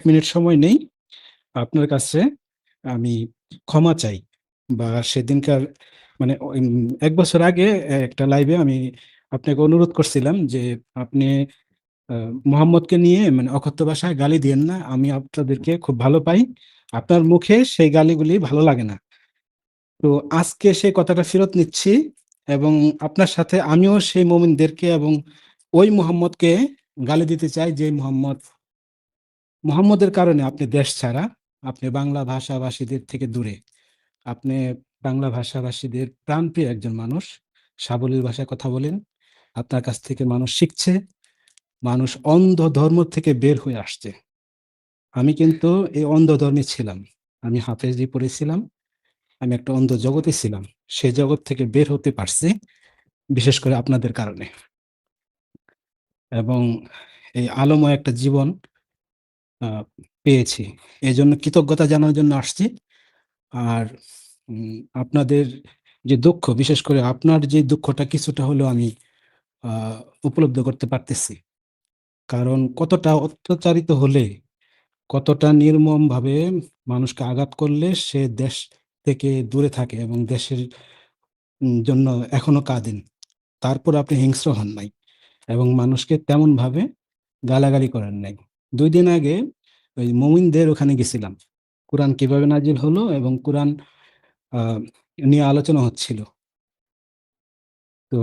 Minute সময় নেই। আপনার কাছে আমি ক্ষমা চাই। বা সেদিনকার মানে ১ বছর আগে একটা লাইভে আমি আপনাকে অনুরোধ করছিলাম যে আপনি মোহাম্মদকে নিয়ে মানে অকথ্য ভাষায় গালি দিয়েন না। আমি আপনাদেরকে খুব ভালো পাই। আপনার মুখে সেই গালিগুলি ভালো লাগে না। তো আজকে সেই কথাটা ফেরত নিচ্ছি এবং আপনার সাথে আমিও সেই মুমিনদেরকে এবং ওই মুহাম্মদকে গালি দিতে চাই যে মুহাম্মদের কারণে আপনি দেশ ছাড়া, আপনি বাংলা ভাষাভাষীদের থেকে দূরে। আপনি বাংলা ভাষাভাষীদের প্রাণপ্রিয় একজন মানুষ। সাবলীল ভাষায় কথা বলেন। আপনার কাছ থেকে মানুষ শিখছে। মানুষ অন্ধ ধর্ম থেকে বের হয়ে আসছে। আমি কিন্তু এই অন্ধ ধর্মে ছিলাম। আমি হাফেজি পড়েছিলাম। আমি একটা অন্ধ জগতে ছিলাম। সেই জগৎ থেকে বের হতে পারছি বিশেষ করে আপনাদের কারণে। এবং এই আলোময় একটা জীবন আ পেয়েছি। এজন্য কৃতজ্ঞতা জানানোর জন্য আসছি। আর আপনাদের যে দুঃখ, বিশেষ করে আপনার যে দুঃখটা কিছুটা হলেও আমি আ উপলব্ধি করতে পারতেছি। কারণ কতটা অত্যাচারিত হলে, কতটা নির্মমভাবে মানুষকে আঘাত করলে সে দেশ থেকে দূরে থাকে এবং দেশের জন্য এখনো কাঁদেন। তারপর আপনি হিংস্র হন নাই এবং মানুষকে তেমনভাবে গালাগালি করেন নাই। ২ দিন আগে ওই মুমিনদের ওখানে গেছিলাম। কোরআন কিভাবে নাজিল হলো এবং কোরআন আ নিয়ে আলোচনা হচ্ছিল। তো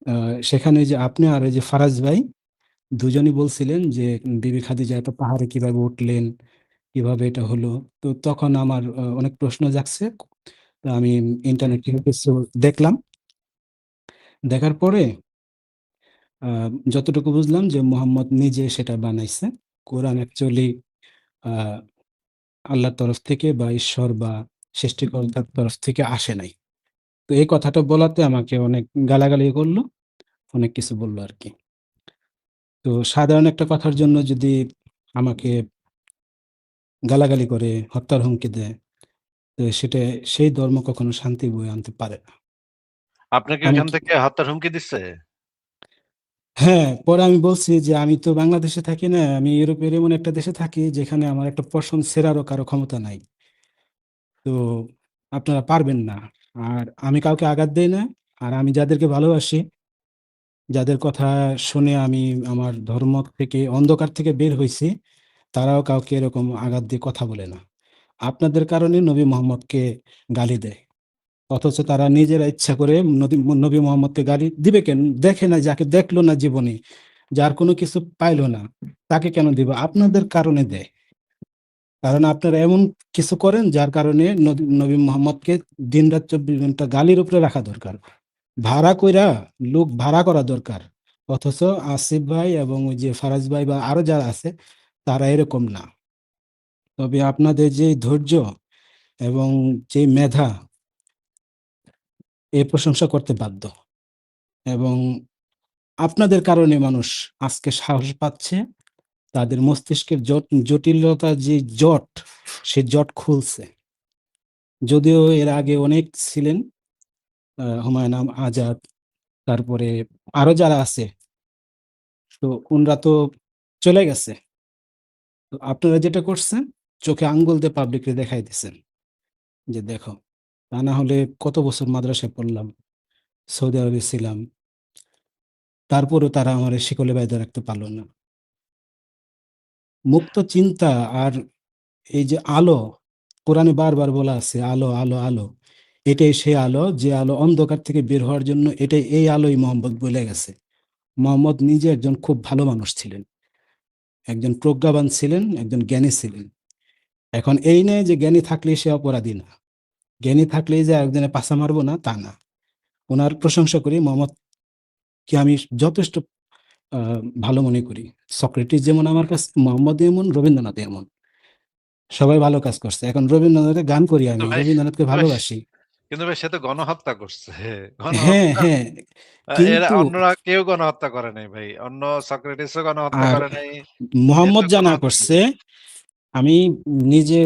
আ সেখানে যে আপনি আর ওই যে ফারাজ ভাই দুজনই বলছিলেন যে বিবি খাদিজা এত পাহাড়ে কিভাবে উঠলেন? কিভাবে এটা হলো? তো তখন আমার অনেক প্রশ্ন জাগছে। তো আমি ইন্টারনেট থেকে কিছু দেখলাম। দেখার পরে আ যতটুকু বুঝলাম যে মোহাম্মদ নিজে সেটা বানাইছে। কোরআন অ্যাকচুয়ালি আ আল্লাহর তরফ থেকে বা ঈশ্বর বা সৃষ্টিকর্তার তরফ থেকে আসে নাই। তো এই কথাটা বলাতে আমাকে অনেক গালাগালি করল, অনেক কিছু বলল আরকি। তো সাধারণ একটা কথার জন্য যদি আমাকে গালাগালি করে, হত্যার হুমকি দেয়, তো সেটা সেই ধর্ম কখনো শান্তি বয়ে আনতে পারে না। আপনাকে আমি ওইখান কি থেকে হত্যার হুমকি দিচ্ছে? হ্যাঁ, পরে আমি বলছি যে আমি তো বাংলাদেশে থাকি না। আমি ইউরোপের এমন একটা দেশে থাকি যেখানে আমার একটা পশম ছেঁড়ারও কারো ক্ষমতা নাই। তো আপনারা পারবেন না। আর আমি কাউকে আঘাত দেই না। আর আমি যাদেরকে ভালোবাসি, যাদের কথা শুনে আমি আমার ধর্ম থেকে অন্ধকার থেকে বের হইছি, তারাও কাউকে এরকম আঘাত দিয়ে কথা বলে না। আপনাদের কারণে নবী মোহাম্মদকে গালি দেয়। অথচ তারা নিজেরা ইচ্ছা করে নবী মোহাম্মদকে গালি দিবে কেন? দেখে না, যাকে দেখলো না জীবনে, যার কোনো কিছু পাইলো না, তাকে কেন দিবে? আপনাদের কারণে দেয়। কারণ আপনারা এমন কিছু করেন যার কারণে নবী মোহাম্মদকে দিনরাত ২৪ ঘন্টা গালির উপরে রাখা দরকার। ভাড়া কইরা লোক ভাড়া করা দরকার। অথচ আসিফ ভাই এবং ওই যে ফারাজ ভাই বা আরো যারা আছে তারা এরকম না। তবে আপনাদের যে ধৈর্য এবং যে মেধা, এ প্রশংসা করতে বাধ্য। এবং আপনাদের কারণে মানুষ আজকে সাহস পাচ্ছে। তাদের মস্তিষ্কের জটিলতার যে জট, সে জট খুলছে। যদিও এর আগে অনেক ছিলেন, হুমায়ূন আজাদ, তারপরে আরো যারা আছে, তো উনরা তো চলে গেছে। তো আপনারা যেটা করছেন, চোখে আঙ্গুল দিয়ে পাবলিকরে দেখাই দিছেন যে দেখো। তা না হলে কত বছর মাদ্রাসায় পড়লাম, সৌদি আরবে ছিলাম। তারপরেও তারা আমারে শিকলে বাইধা রাখতে পারল না। মুক্ত চিন্তা আর এই যে আলো, কোরআনে বারবার বলা আছে আলো, আলো, আলো। এটাই সেই আলো যে আলো অন্ধকার থেকে বের হওয়ার জন্য, এটাই এই আলোই মোহাম্মদ বলে গেছে। মোহাম্মদ নিজে একজন খুব ভালো মানুষ ছিলেন। একজন প্রজ্ঞাবান ছিলেন, একজন জ্ঞানী ছিলেন। এখন এই নয় যে জ্ঞানী থাকলেই সে অপরাধী না। জ্ঞানী থাকলেই যে একজনে পাছা মারবো না, তা না। উনার প্রশংসা করি। মোহাম্মদকে আমি যথেষ্ট আ ভালো মনে করি। সক্রেটিস যেমন আমার কাছে, মোহাম্মদ এমন, রবীন্দ্রনাথ এমন। সবাই ভালো কাজ করছে। এখন রবীন্দ্রনাথের গান করি কিন্তু আমি। ভাই রবীন্দ্রনাথকে কিন্তু ভাই ভালোবাসি। কিন্তু ভাই সে তো গণহত্যা করছে। হ্যাঁ, গণহত্যা হ্যাঁ। এরা কিন্তু অন্যরা কেউ গণহত্যা করে নাই ভাই। অন্য সক্রেটিসও গণহত্যা আর করে নাই। এ তো মোহাম্মদ যা না গণহত্যা কি? করছে, আমি নিজে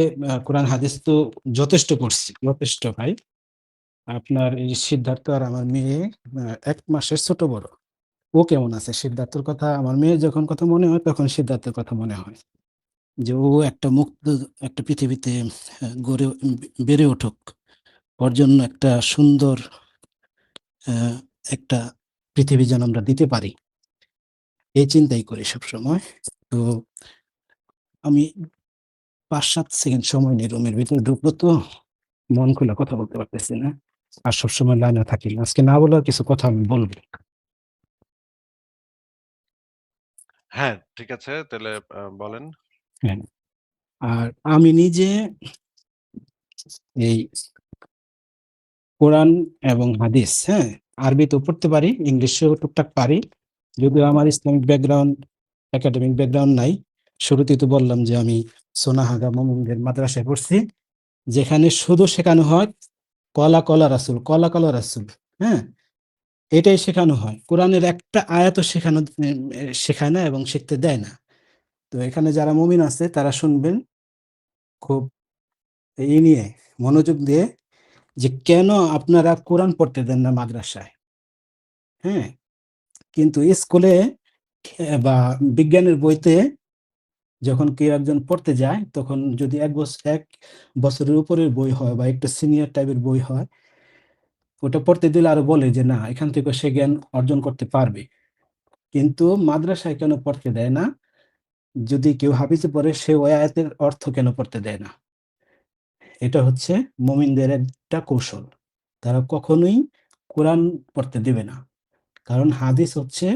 কোরআন হাদিস তো যথেষ্ট পড়ছি। যথেষ্ট ভাই। আপনার এই সিদ্ধার্থ আর আমার মেয়ে ১ মাসের ছোট বড়। ও কেমন আছে? সিদ্ধার্থর কথা আমার মেয়ের যখন কথা মনে হয় তখন সিদ্ধার্থের কথা মনে হয়। যে ও একটা মুক্ত একটা পৃথিবীতে গড়ে বেড়ে উঠুক। ওর জন্য একটা সুন্দর আহ, একটা পৃথিবী যেন আমরা দিতে পারি, এই চিন্তাই করি সবসময়। তো আমি 5-7 সেকেন্ড সময় নিয়ে রুমের ভিতরে ঢুকলো, তো মন খুলে কথা বলতে পারতেছি না। আর সবসময় লাইনে থাকি না, আজকে না বলার কিছু কথা আমি বলবো। হ্যাঁ, ঠিক আছে। তাহলে বলেন। হ্যাঁ, আর আমি নিজে এই কোরআন এবং হাদিস, হ্যাঁ, আরবি তো পড়তে পারি, ইংলিশেও টুকটাক পারি। যদিও আমার ইসলামিক ব্যাকগ্রাউন্ড, একাডেমিক ব্যাকগ্রাউন্ড নাই। শুরুতেই তো বললাম যে আমি সোনাহাগা মোমিনদের মাদ্রাসায় পড়ছি, যেখানে শুধু শেখানো হয় কলা কলা রাসূল, কলা কলা রাসূল। হ্যাঁ, এটাই শেখানো হয়, কোরআনের একটা আয়াতও শেখায় না এবং শিখতে দেয় না। তো এখানে যারা মুমিন আছে তারা শুনবেন খুব এই নিয়ে, মনোযোগ দিয়ে, যে কেন আপনারা কোরআন পড়তে দেন না মাদ্রাসায়। হ্যাঁ, কিন্তু স্কুলে বা বিজ্ঞানের বইতে যখন কেউ একজন পড়তে যায়, তখন যদি 1 বছরের উপরের বই হয় বা একটু সিনিয়র টাইপের বই হয়, ওটা পড়তে দিলে আরো বলে যে না, এখান থেকে সে জ্ঞান অর্জন করতে পারবে। কিন্তু মাদ্রাসায় কেন পড়তে দেয় না? যদি কেউ হাফিজে পড়ে, সে ওই আয়াতের অর্থ কেন পড়তে দেয় না? এটা হচ্ছে মুমিনদের একটা কৌশল। তারা কখনোই কোরআন পড়তে দেবে না, কারণ হাদিস হচ্ছে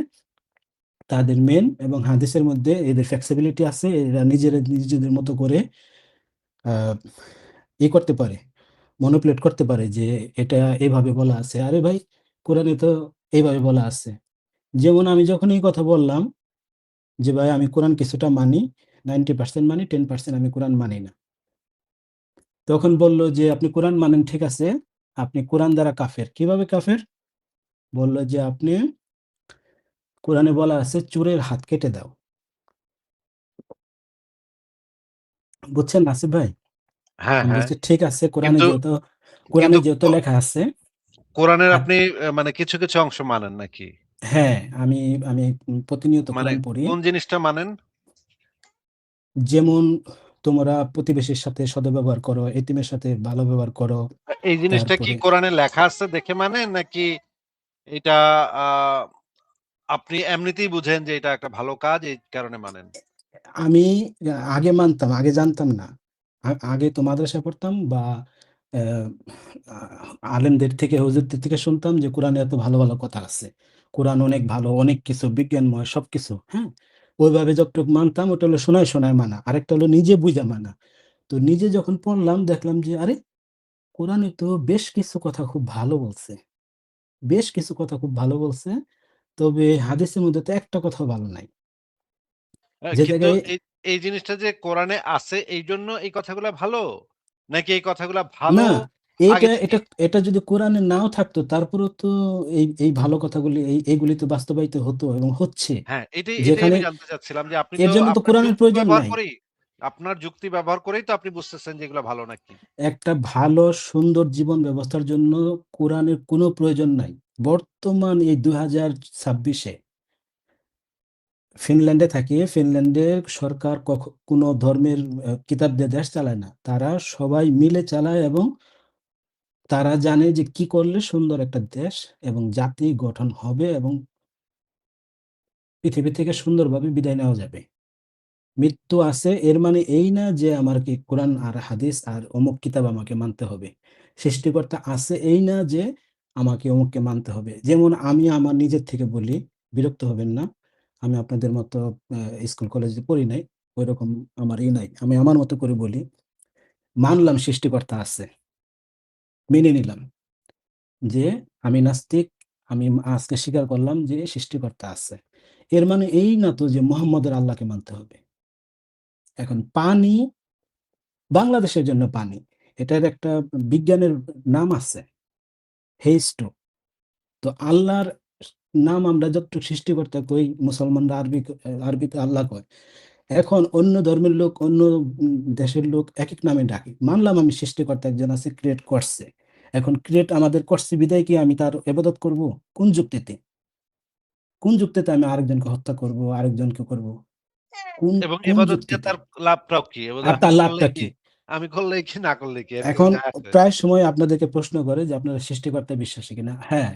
তাদের মেন, এবং হাদিসের মধ্যে এদের ফ্লেক্সিবিলিটি আছে, এরা নিজেদের মতো করে আহ করতে পারে, মনোপ্লেট করতে পারে যে এটা এভাবে বলা আছে, আরে ভাই কোরআনে তো এইভাবে বলা আছে। যেমন আমি যখন এই কথা বললাম যে ভাই আমি কোরআন কিছুটা মানি, 90% মানি, 10% আমি কোরআন মানি না, তখন বলল যে আপনি কোরআন মানেন ঠিক আছে, আপনি কোরআন দ্বারা কাফের। কিভাবে কাফের? বলল যে আপনি, কোরআনে বলা আছে চোরের হাত কেটে দাও। বুঝছেন আসিফ ভাই? হ্যাঁ, আমি হ্যাঁ। বলছি ঠিক আছে, কিন্তু কোরআনে কিন্তু যেহেতু লেখা আছে। কোরআনের হাত, আপনি মানে কিছু, কিছু অংশ মানেন নাকি? হ্যাঁ, আমি আমি প্রতিনিয়ত মানে কোরআন পড়ি। কোন জিনিসটা মানেন? যেমন তোমরা প্রতিবেশীর সাথে সদ্ব্যবহার করো, এতিমের সাথে ভালো ব্যবহার করো। এই জিনিসটা কি তারপরে কোরআনে লেখা আছে দেখে মানেন, নাকি এটা আ আপনি এমনিতেই বুঝেন যে এটা একটা ভালো কাজ এই কারণে মানেন? আমি আগে মানতাম, আগে জানতাম না। আগে তো মাদ্রাসায় পড়তাম বা আহ, আলেমদের থেকে, হুজুরদের থেকে শুনতাম যে কোরআনে এত ভালো ভালো কথা আছে, কোরআন অনেক ভালো, অনেক কিছু বিজ্ঞানময় সবকিছু। হ্যাঁ, ওইভাবে যতটুকু মানতাম ওটা হলো শোনায় শোনায় মানা, আরেকটা হলো নিজে বুঝা মানা। তো নিজে যখন পড়লাম দেখলাম যে আরে, কোরআনে তো বেশ কিছু কথা খুব ভালো বলছে, বেশ কিছু কথা খুব ভালো বলছে, তবে হাদিসের মধ্যে তো একটা কথাও ভালো নাই। যে কিন্তু জায়গায়, এই জিনিসটা যে কোরআনে আছে এইজন্য এই কথাগুলা ভালো? নাকি এই কথাগুলা ভালো না, এইটা আগে এটা থেকেই? এটা যদি কোরআনে নাও থাকতো, তারপরেও তো এই এই ভালো কথাগুলি, এইগুলি তো বাস্তবায়িত হতো এবং হচ্ছে। হ্যাঁ, এটাই যেখানে আমি জানতে চাচ্ছিলাম যে আপনি এর তো জন্য তো আপনার কোরআনের যুক্তি প্রয়োজন ব্যবহার নাই। করেই আপনার যুক্তি ব্যবহার করেই তো আপনি বুঝতেছেন যে এগুলা ভালো নাকি। একটা ভালো সুন্দর জীবন ব্যবস্থার জন্য কোরআনের কোনো প্রয়োজন নাই। বর্তমান এই 2026-এ ফিনল্যান্ডে থাকি, ফিনল্যান্ডের সরকার কোনো ধর্মের কিতাব দিয়ে দেশ চালায় না, তারা সবাই মিলে চালায়, এবং তারা জানে যে কি করলে সুন্দর একটা দেশ এবং জাতি গঠন হবে এবং পৃথিবী থেকে সুন্দরভাবে বিদায় নেওয়া যাবে। মৃত্যু আছে এর মানে এই না যে আমার কি কোরআন আর হাদিস আর অমুক কিতাব আমাকে মানতে হবে। সৃষ্টিকর্তা আছে এই না যে আমাকে অমুককে মানতে হবে। যেমন আমি আমার নিজের থেকে বলি, বিরক্ত হবেন না, আমি আপনাদের মতো স্কুল কলেজে পড়ি নাই, ওইরকম আমার নাই, আমি আমার মতো করে বলি, মানলাম সৃষ্টিকর্তা আছে, মেনে নিলাম যে আমি নাস্তিক, আমি আজকে স্বীকার করলাম যে সৃষ্টিকর্তা আছে। এর মানে এই না তো যে মোহাম্মদের আল্লাহকে মানতে হবে। এখন পানি, বাংলাদেশের জন্য পানি, এটার একটা বিজ্ঞানের নাম আছে, হেইস্টো। তো আল্লাহর নাম আমরা যতটুকু সৃষ্টিকর্তা কই, মুসলমানরা আরবিতে আল্লাহ কয়। এখন অন্য ধর্মের লোক, অন্য দেশের লোক এক এক নামে ডাকে। মানলাম আমি সৃষ্টিকর্তা একজন আছে, ক্রিয়েট করছে। এখন ক্রিয়েট আমাদের করছে বিদায় কি আমি তার ইবাদত করব? কোন যুক্তিতে? কোন যুক্তিতে আমি আরেকজনকে হত্যা করব, আরেকজনকে করব? কোন, এবং কোন ইবাদত দিয়ে যুক্তিতে? তার লাভটাও কি? আর আমি তার করলেই লাভটা কি কি? আমি করলেই কি না করলেই কি? এর কিছু এখন যায় আসে? প্রায় সময় আপনাদেরকে প্রশ্ন করে যে আপনারা সৃষ্টিকর্তায় বিশ্বাসী কিনা? হ্যাঁ,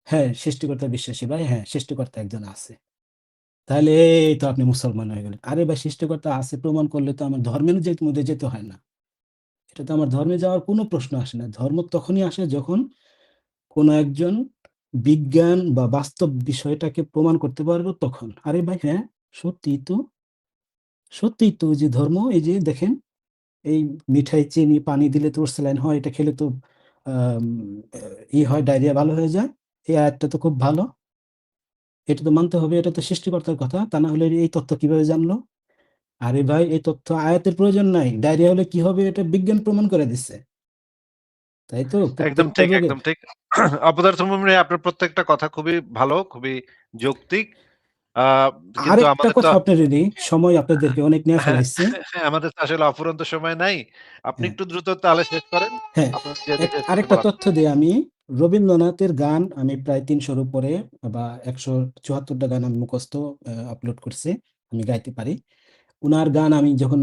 হ্যাঁ, সৃষ্টিকর্তায় বিশ্বাসী ভাই। হ্যাঁ, সৃষ্টিকর্তা একজন আছে। তাহলে এই তো আপনি মুসলমান হয়ে গেলেন। আরে ভাই, সৃষ্টিকর্তা আছে প্রমাণ করলে তো আমার ধর্মের মধ্যে যেতে হয় না। এটা তো আমার ধর্মে যাওয়ার কোনো প্রশ্ন আসে না। ধর্ম তখনই আসে যখন কোনো একজন বিজ্ঞান বা বাস্তব বিষয়টাকে প্রমাণ করতে পারবো তখন। আরে ভাই হ্যাঁ, সত্যিই তো, সত্যিই তো যে ধর্ম, এই যে দেখেন, এই মিঠাই, চিনি, পানি দিলে তো স্যালাইন হয়, এটা খেলে তো আম হয়, ডায়রিয়া ভালো হয়ে যায়। এই আয়াতটা তো খুব ভালো। এটা তো মানতে হবে, এটা তো সৃষ্টিকর্তার কথা। তা না হলে এই তথ্য কিভাবে জানলো? আরে ভাই, এই তথ্য আয়াতের প্রয়োজন নাই। ডায়রিয়া হলে কি হবে এটা বিজ্ঞান প্রমাণ করে দিচ্ছে। তাই তো? একদম প্রত্যেকটা ঠিক, রোগের। একদম ঠিক। অপদার্থ মুমিন আপনার প্রত্যেকটা কথা খুবই ভালো, খুবই যৌক্তিক। আ কিন্তু আরেকটা আমাদের তো কথা আপনার সময় আপনাদেরকে অনেক নিয়ে হ্যাঁ, ফেলাইছি। হ্যাঁ, আমাদের তো আসলে অফুরন্ত সময় নাই। আপনি হ্যাঁ, একটু দ্রুত তাহলে শেষ করেন। হ্যাঁ। আপনার যে দেখে শেষ আরেকটা বলার তথ্য দিই আমি। রবীন্দ্রনাথের গান আমি প্রায় ৩০০-র উপরে বা ১৭৪ টা গান আমি মুখস্থ আপলোড করছি। আমি গাইতে পারি। উনার গান আমি যখন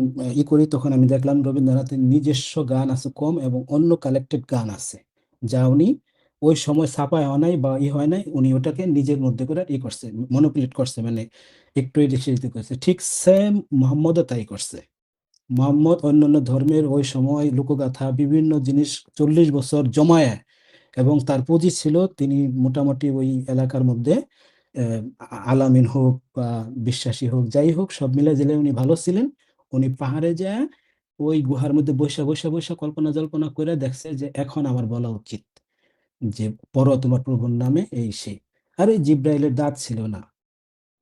করি তখন আমি দেখলাম রবীন্দ্রনাথের নিজস্ব গান আছে কম এবং অন্য কালেক্টেড গান আছে। যা উনি ওই সময় ছাপায় হয় নাই বা হয় নাই। উনি ওটাকে নিজের মধ্যে করে করছে, মনোপুলেট করছে, মানে একটু এডিট করছে। ঠিক সেম মুহাম্মদও তাই করছে। মুহাম্মদ অন্যান্য ধর্মের ওই সময় লোকগাথা বিভিন্ন জিনিস ৪০ বছর জমায়ে, এবং তার পুঁজি ছিল তিনি মোটামুটি ওই এলাকার মধ্যে আলামিন হোক বা বিশ্বাসী হোক, যাই হোক, সব মিলে জিলে উনি ভালো ছিলেন। উনি পাহাড়ে যায় ওই গুহার মধ্যে বইসা বইসা বইসা কল্পনা জল্পনা করে দেখছে যে এখন আমার বলা উচিত যে পড়ো তোমার প্রভুর নামে, এই সেই। আরে জিব্রাইলের দাঁত ছিল না।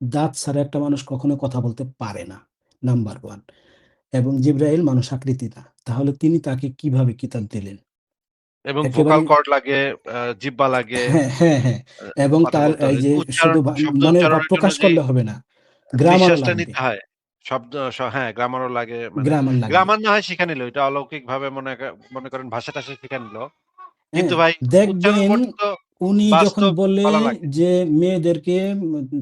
দাঁত ছাড়া একটা মানুষ কখনো কথা বলতে পারে না, নাম্বার ওয়ান। এবং জিব্রাইল মানুষ আকৃতি না, তাহলে তিনি তাকে কিভাবে কিতাব দিলেন? এবং একেবারে। ভোকাল কর্ড লাগে, জিহ্বা লাগে, হ্যাঁ, হ্যাঁ, হ্যাঁ। আ এবং কথা তার বলতে এই হয়। যে শুধু উচ্চারণ, শব্দ মনের ভাব উচ্চারণের জন্য প্রকাশ যেই করলে হবে না, গ্রামারও নিঃশ্বাসটা লাগবে। নিতে হয়। শব্দ হ্যাঁ, গ্রামারও লাগে। মানে গ্রামার লাগবে। গ্রামার না হয় শিখে নিল। এটা অলৌকিকভাবে মনে করেন ভাষা-টাষা শিখে নিল। কিন্তু হ্যাঁ, ভাই উচ্চারণ দেখবেন পর্যন্ত উনি যখন বাস্তব বলে বলা লাগে। যে মেয়েদেরকে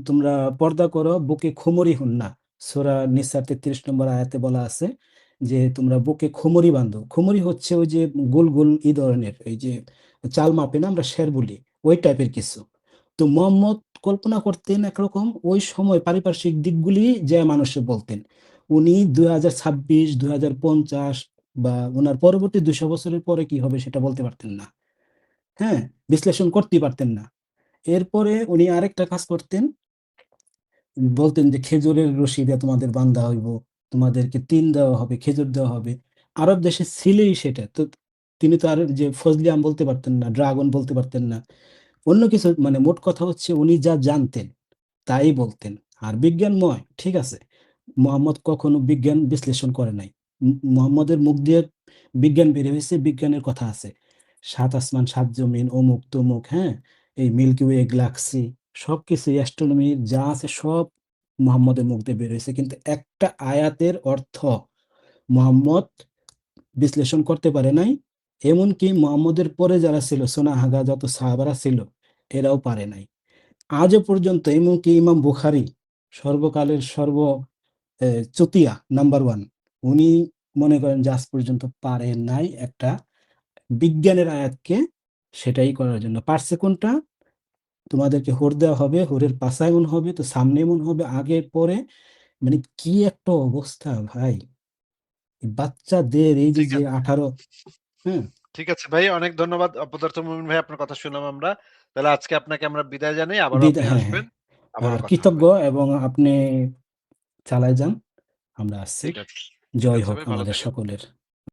তোমরা পর্দা করো, বুকে খোমরি হন না। সূরা নিসার ৩৩ নম্বর আয়াতে বলা আছে যে তোমরা বুকে খোমরি বাঁধো। খোমরি হচ্ছে ওই যে গোল, গোল ধরনের, এই যে চাল মাপে না আমরা সের বলি, ওই টাইপের কিছু। তো মুহাম্মদ কল্পনা করতেন একরকম, ওই সময় পারিপার্শ্বিক দিকগুলি যে মানুষে বলতেন। উনি ২০২৬, ২০৫০ বা উনার পরবর্তী ২০০ বছরের পরে কি হবে সেটা বলতে পারতেন না। হ্যাঁ? বিশ্লেষণ করতেই পারতেন না। এরপরে উনি আরেকটা কাজ করতেন। বলতেন যে, "খেজুরের রশি দিয়ে তোমাদের বান্ধা হইব। তোমাদেরকে তিন দেওয়া হবে, খেজুর দেওয়া হবে।" আরব দেশে ছিলই সেটা। তো তিনি তো আর যে ফজলি আম বলতে পারতেন না, ড্রাগন বলতে পারতেন না। অন্য কিছু, মানে মোট কথা হচ্ছে উনি যা জানতেন তাই বলতেন। আর বিজ্ঞানময়, ঠিক আছে। মোহাম্মদ কখনো বিজ্ঞান বিশ্লেষণ করে নাই। মুহাম্মদের মুখ দিয়ে বিজ্ঞান বের হইছে, বিজ্ঞানের কথা আছে। ৭ আসমান, ৭ জমিন, অমুক তমুক, হ্যাঁ? এই মিল্কি ওয়ে গ্যালাক্সি সবকিছু, অ্যাস্ট্রোনমি যা আছে সব মুহাম্মদের মুখ দিয়ে বের হইছে। কিন্তু একটা আয়াতের অর্থ মুহাম্মদ বিশ্লেষণ করতে পারে নাই। এমনকি মুহাম্মদের পরে যারা ছিল, সোনাহাগা যত সাহাবারা ছিল, এরাও পারে নাই। আজও পর্যন্ত এমনকি ইমাম বুখারী, সর্বকালের চতিয়া নাম্বার 1, উনি মনে করেন যে আজ পর্যন্ত পারেন নাই একটা বিজ্ঞানের আয়াতকে সেটাই করার জন্য। পারছে কোনটা? তোমাদেরকে হুর দেওয়া হবে, হুরের পাছা এমন হবে, তো সামনে এমন হবে, আগে পরে, মানে কি একটা অবস্থা ভাই! বাচ্চাদের এই যে, ঠিক যে আছে। 18, হ্যাঁ? ঠিক আছে ভাই। অনেক ধন্যবাদ অপদার্থ মুমিন ভাই, আপনার কথা শুনলাম আমরা। তাহলে আজকে আপনাকে আমরা বিদায় জানাই। আবারও আপনি হ্যাঁ, হ্যাঁ। আসবেন। আবারও আর কথা কৃতজ্ঞ, হবে। এবং আপনি চালায় যান। আমরা আসছি। ঠিক আছে। ঠিক জয় আছে হোক ভাই, ভালো আমাদের থাকেন। সকলের।